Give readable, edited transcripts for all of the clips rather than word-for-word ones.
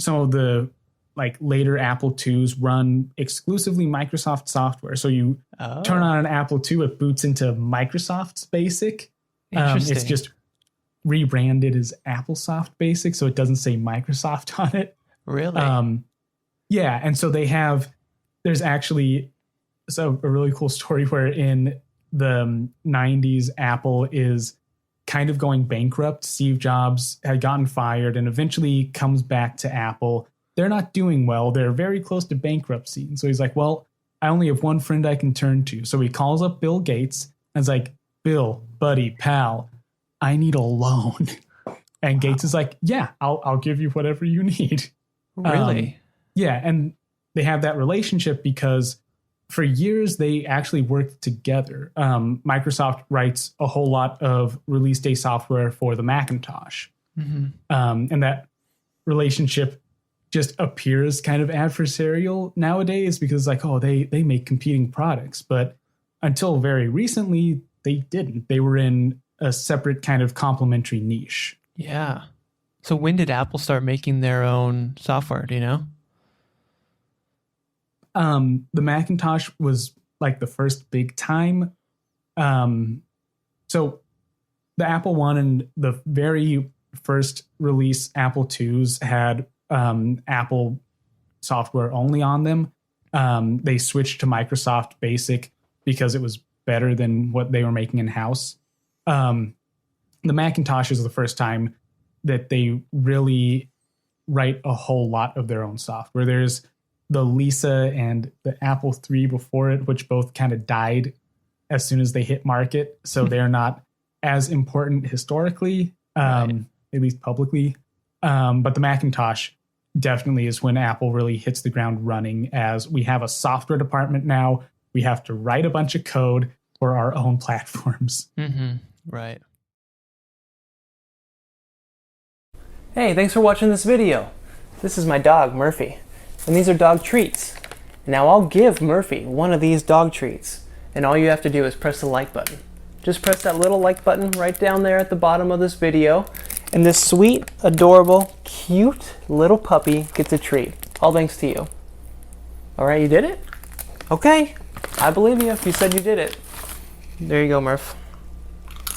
some of the like later Apple IIs run exclusively Microsoft software. So you turn on an Apple II, it boots into Microsoft's BASIC. Interesting. It's just rebranded as AppleSoft BASIC, so it doesn't say Microsoft on it. Really? Yeah, and so there's actually a really cool story where in the 90s, Apple is kind of going bankrupt. Steve Jobs had gotten fired and eventually comes back to Apple. They're not doing well. They're very close to bankruptcy. And so he's like, well, I only have one friend I can turn to. So he calls up Bill Gates and is like, Bill, buddy, pal, I need a loan. And Gates is like, yeah, I'll give you whatever you need. Really? Yeah. And they have that relationship because for years they actually worked together. Microsoft writes a whole lot of release day software for the Macintosh. Mm-hmm. And that relationship just appears kind of adversarial nowadays because like, oh, they make competing products. But until very recently, they didn't. They were in a separate kind of complementary niche. Yeah. So when did Apple start making their own software? Do you know? The Macintosh was like the first big time. So the Apple I and the very first release Apple IIs had Apple software only on them. They switched to Microsoft BASIC because it was better than what they were making in-house. The Macintosh is the first time that they really write a whole lot of their own software. There's the Lisa and the Apple III before it, which both kind of died as soon as they hit market. So they're not as important historically, at least publicly. But the Macintosh definitely is when Apple really hits the ground running, as we have a software department now. We have to write a bunch of code for our own platforms. Mm-hmm. Right. Hey, thanks for watching this video. This is my dog, Murphy, and these are dog treats. Now I'll give Murphy one of these dog treats, and all you have to do is press the like button. Just press that little like button right down there at the bottom of this video, and this sweet, adorable, cute little puppy gets a treat. All thanks to you. All right, you did it? Okay, I believe you if you said you did it. There you go, Murph.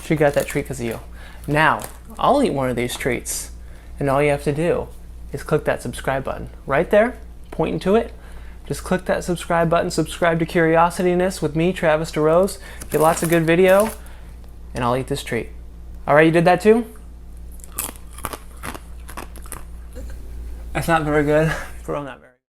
She got that treat because of you. Now, I'll eat one of these treats, and all you have to do is click that subscribe button right there, pointing to it. Just click that subscribe button, subscribe to Curiosityness with me, Travis DeRose. Get lots of good video, and I'll eat this treat. All right, you did that too? That's not very good. Bro, not very